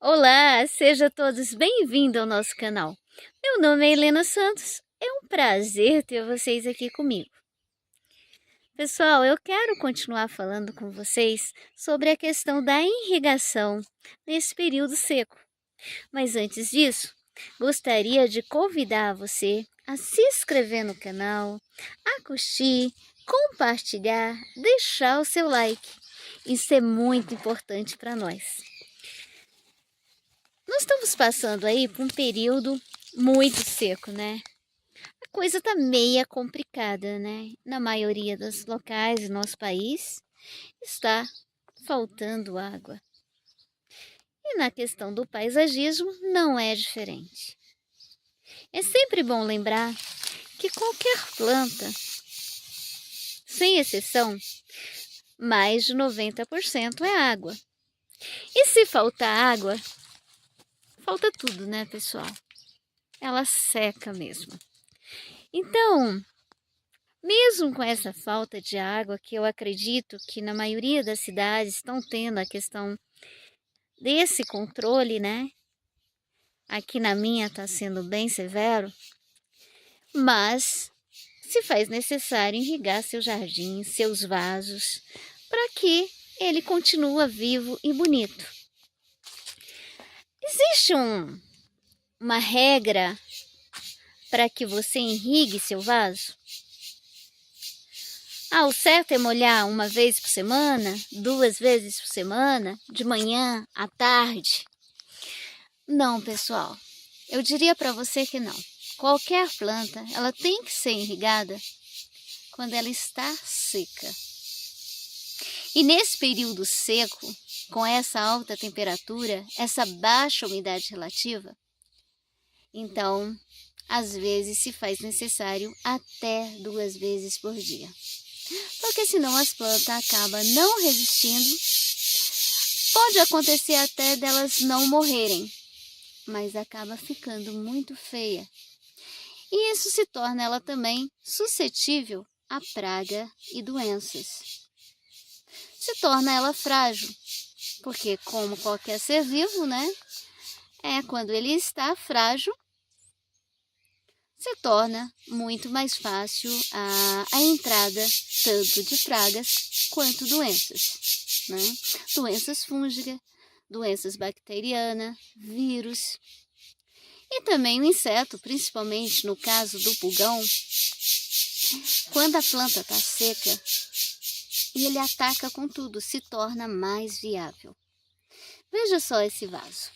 Olá, sejam todos bem-vindos ao nosso canal. Meu nome é Helena Santos, é um prazer ter vocês aqui comigo. Pessoal, eu quero continuar falando com vocês sobre a questão da irrigação nesse período seco. Mas antes disso, gostaria de convidar você a se inscrever no canal, a curtir, compartilhar, deixar o seu like. Isso é muito importante para nós. Nós estamos passando aí por um período muito seco, né? A coisa tá meia complicada, né? Na maioria dos locais do nosso país está faltando água. E na questão do paisagismo não é diferente. É sempre bom lembrar que qualquer planta, sem exceção, mais de 90% é água. E se faltar água, falta tudo, né, pessoal? Ela seca mesmo. Então, mesmo com essa falta de água, que eu acredito que na maioria das cidades estão tendo a questão desse controle, né? Aqui na minha está sendo bem severo, mas se faz necessário irrigar seu jardim, seus vasos, para que ele continue vivo e bonito. Existe uma regra para que você irrigue seu vaso? O certo é molhar uma vez por semana, 2 vezes por semana, de manhã, à tarde? Não, pessoal. Eu diria para você que não. Qualquer planta, ela tem que ser irrigada quando ela está seca. E nesse período seco, com essa alta temperatura, essa baixa umidade relativa, então, às vezes se faz necessário até 2 vezes por dia. Porque senão as plantas acabam não resistindo. Pode acontecer até delas não morrerem, mas acaba ficando muito feia. E isso se torna ela também suscetível a praga e doenças. Se torna ela frágil, porque como qualquer ser vivo, né? Quando ele está frágil, se torna muito mais fácil a entrada tanto de pragas quanto doenças, né? Doenças fúngicas, doenças bacterianas, vírus. E também o inseto, principalmente no caso do pulgão, quando a planta está seca, ele ataca com tudo, se torna mais viável. Veja só esse vaso.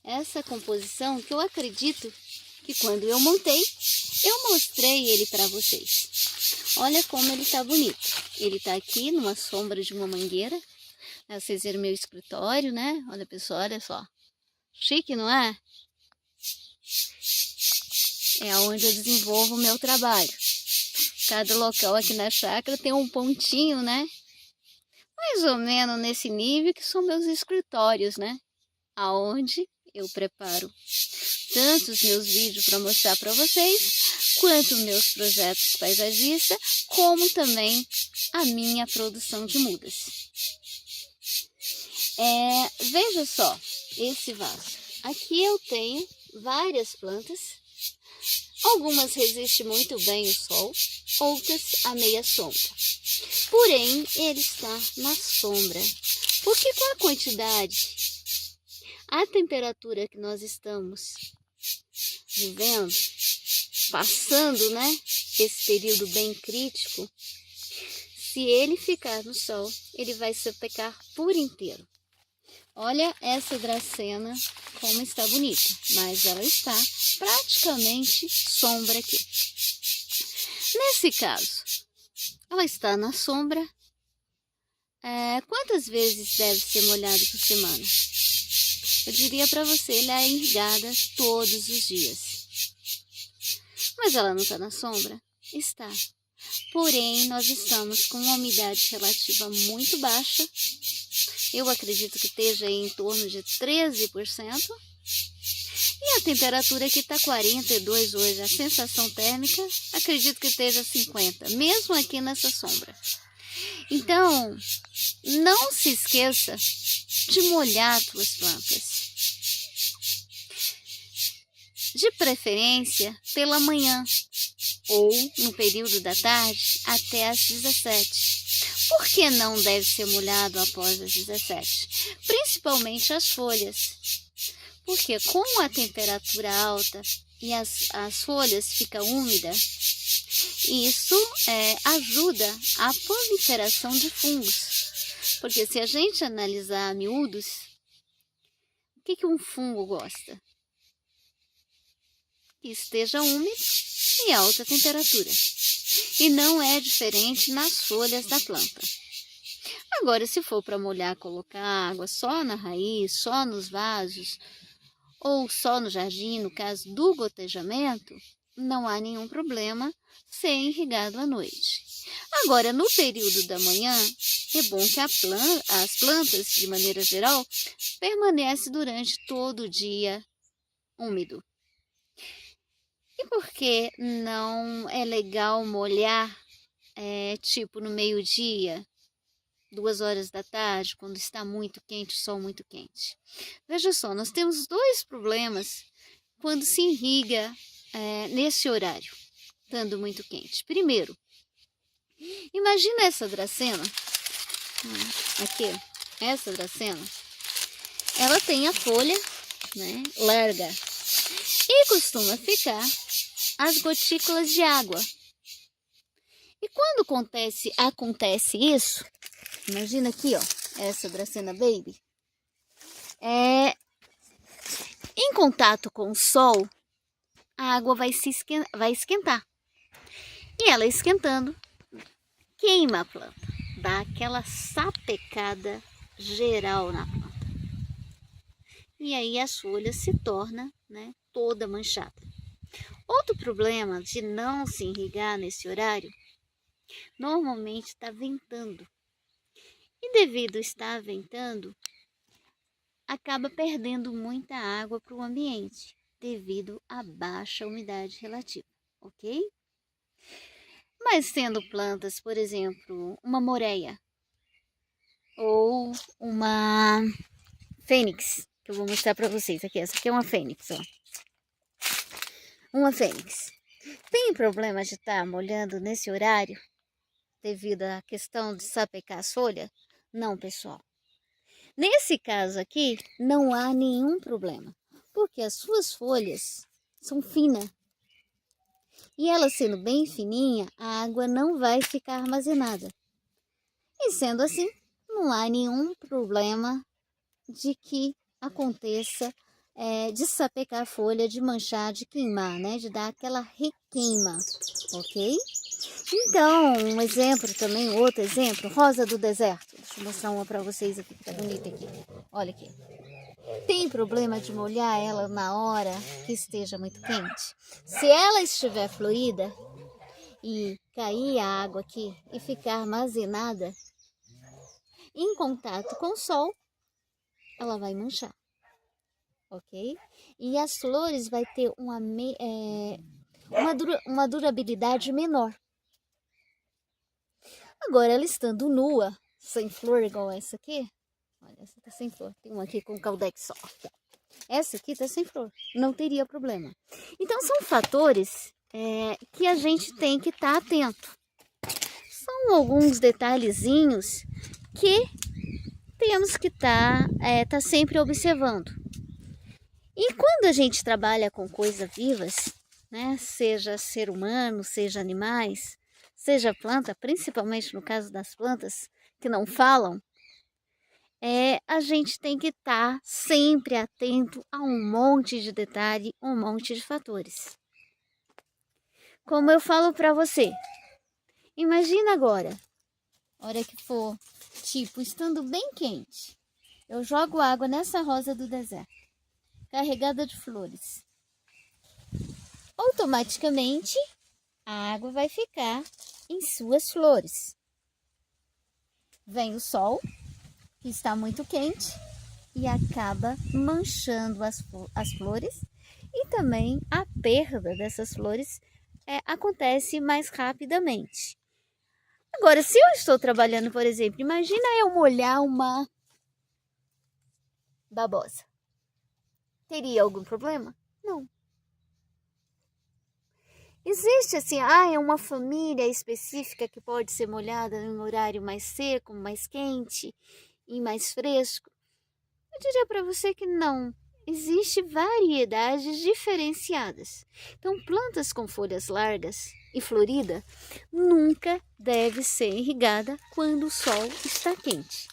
Essa composição que eu acredito que quando eu montei, eu mostrei ele para vocês. Olha como ele está bonito. Ele está aqui numa sombra de uma mangueira. Vocês viram meu escritório, né? Olha, pessoal, olha só. Chique, não é? É onde eu desenvolvo o meu trabalho. Cada local aqui na chácara tem um pontinho, né? Mais ou menos nesse nível que são meus escritórios, né? Aonde eu preparo tanto os meus vídeos para mostrar para vocês, quanto meus projetos paisagistas, como também a minha produção de mudas. Veja só esse vaso. Aqui eu tenho várias plantas. Algumas resistem muito bem ao sol, outras à meia sombra. Porém, ele está na sombra, porque com a quantidade, a temperatura que nós estamos vivendo, passando, né, esse período bem crítico, se ele ficar no sol, ele vai se secar por inteiro. Olha essa dracena como está bonita, mas ela está praticamente sombra aqui. Nesse caso, ela está na sombra. Quantas vezes deve ser molhada por semana? Eu diria para você, ela é irrigada todos os dias. Mas ela não está na sombra? Está. Porém, nós estamos com uma umidade relativa muito baixa. Eu acredito que esteja em torno de 13%. E a temperatura aqui está 42 hoje. A sensação térmica, acredito que esteja 50, mesmo aqui nessa sombra. Então, não se esqueça de molhar tuas plantas. De preferência pela manhã ou no período da tarde até às 17. Por que não deve ser molhado após as 17? Principalmente as folhas. Porque com a temperatura alta e as folhas ficam úmidas, isso ajuda a proliferação de fungos. Porque se a gente analisar a miúdos, o que um fungo gosta? Que esteja úmido e alta temperatura. E não é diferente nas folhas da planta. Agora, se for para molhar, colocar água só na raiz, só nos vasos, ou só no jardim, no caso do gotejamento, não há nenhum problema ser irrigado à noite. Agora, no período da manhã, é bom que as plantas, de maneira geral, permanecem durante todo o dia úmido. E por que não é legal molhar, tipo no meio-dia, 2 horas da tarde, quando está muito quente, o sol muito quente? Veja só, nós temos 2 problemas quando se irriga nesse horário, estando muito quente. Primeiro, imagina essa dracena, aqui, essa dracena, ela tem a folha, né, larga, e costuma ficar as gotículas de água. E quando acontece isso, imagina aqui, ó, essa Dracena Baby, em contato com o sol, a água vai esquentar. E ela esquentando, queima a planta, dá aquela sapecada geral na planta. E aí as folhas se tornam, né, toda manchada. Outro problema de não se irrigar nesse horário, normalmente está ventando. E devido a estar ventando, acaba perdendo muita água para o ambiente, devido à baixa umidade relativa, ok? Mas sendo plantas, por exemplo, uma moreia ou uma fênix, que eu vou mostrar para vocês aqui. Essa aqui é uma fênix, ó. Uma fênix. Tem problema de estar molhando nesse horário, devido à questão de sapecar as folhas? Não, pessoal. Nesse caso aqui, não há nenhum problema, porque as suas folhas são finas. E ela sendo bem fininha, a água não vai ficar armazenada. E sendo assim, não há nenhum problema de que aconteça de sapecar a folha, de manchar, de queimar, né? De dar aquela requeima, ok? Então, um exemplo também, outro exemplo, rosa do deserto. Deixa eu mostrar uma para vocês aqui, que tá bonita aqui. Olha aqui. Tem problema de molhar ela na hora que esteja muito quente? Se ela estiver fluida e cair a água aqui e ficar armazenada em contato com o sol, ela vai manchar, ok? E as flores vai ter uma durabilidade menor. Agora, ela estando nua, sem flor igual essa aqui, olha, essa tá sem flor, tem uma aqui com caldex só. Essa aqui tá sem flor, não teria problema. Então, são fatores que a gente tem que estar atento. São alguns detalhezinhos que temos que tá sempre observando. E quando a gente trabalha com coisas vivas, né, seja ser humano, seja animais, seja planta, principalmente no caso das plantas que não falam, a gente tem que estar sempre atento a um monte de detalhe, um monte de fatores. Como eu falo para você, imagina agora, a hora que for, tipo, estando bem quente, eu jogo água nessa rosa do deserto, carregada de flores. Automaticamente, a água vai ficar em suas flores. Vem o sol, que está muito quente, e acaba manchando as flores, e também a perda dessas flores acontece mais rapidamente. Agora, se eu estou trabalhando, por exemplo, imagina eu molhar uma babosa. Teria algum problema? Não. Existe assim, é uma família específica que pode ser molhada em um horário mais seco, mais quente e mais fresco? Eu diria para você que não. Existem variedades diferenciadas. Então, plantas com folhas largas e florida nunca deve ser irrigada quando o sol está quente.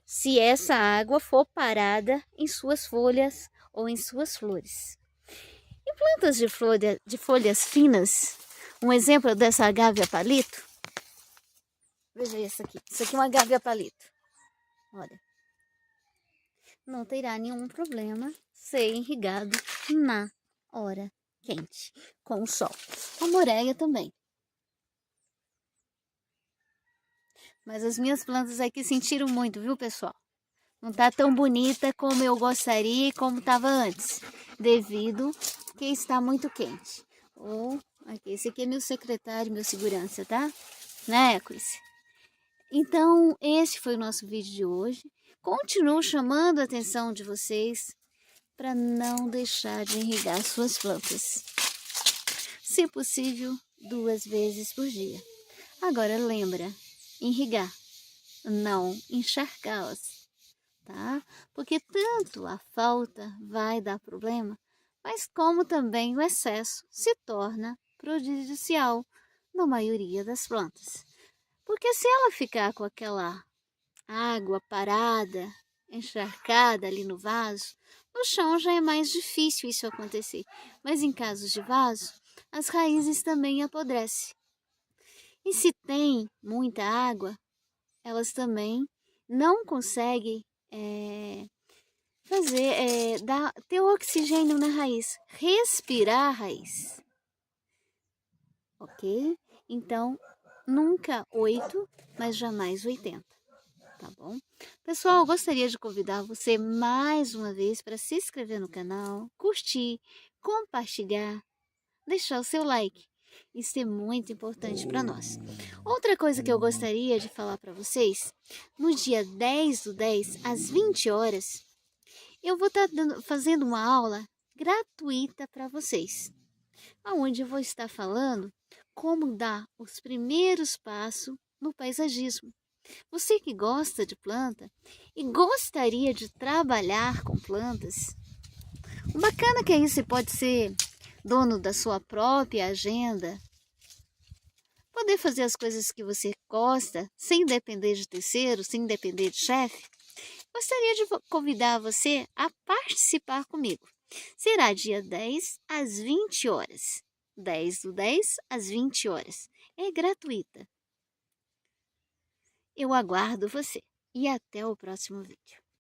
Se essa água for parada em suas folhas ou em suas flores. E plantas de folhas finas, um exemplo dessa gávea palito. Veja isso aqui. Isso aqui é uma gávea palito. Olha. Não terá nenhum problema ser irrigado na hora quente, com o sol. A moreia também. Mas as minhas plantas aqui sentiram muito, viu, pessoal? Não tá tão bonita como eu gostaria e como estava antes, devido que está muito quente. Aqui, esse aqui é meu secretário, meu segurança, tá? Né, Equis? Então, esse foi o nosso vídeo de hoje. Continuo chamando a atenção de vocês para não deixar de irrigar suas plantas. Se possível, 2 vezes por dia. Agora lembra, irrigar, não encharcá-las, tá? Porque tanto a falta vai dar problema, mas como também o excesso se torna prejudicial na maioria das plantas. Porque se ela ficar com aquela água parada, encharcada ali no vaso, no chão já é mais difícil isso acontecer. Mas em casos de vaso, as raízes também apodrecem. E se tem muita água, elas também não conseguem ter oxigênio na raiz, respirar a raiz. Ok? Então, nunca 8, mas jamais 80. Tá bom? Pessoal, eu gostaria de convidar você mais uma vez para se inscrever no canal, curtir, compartilhar, deixar o seu like. Isso é muito importante para nós. Outra coisa que eu gostaria de falar para vocês, no dia 10/10, às 20 horas, eu vou estar fazendo uma aula gratuita para vocês, onde eu vou estar falando como dar os primeiros passos no paisagismo. Você que gosta de planta e gostaria de trabalhar com plantas, o bacana que é isso, você pode ser dono da sua própria agenda, poder fazer as coisas que você gosta, sem depender de terceiro, sem depender de chefe. Gostaria de convidar você a participar comigo. Será dia 10 às 20 horas. 10/10 às 20 horas. É gratuita. Eu aguardo você e até o próximo vídeo.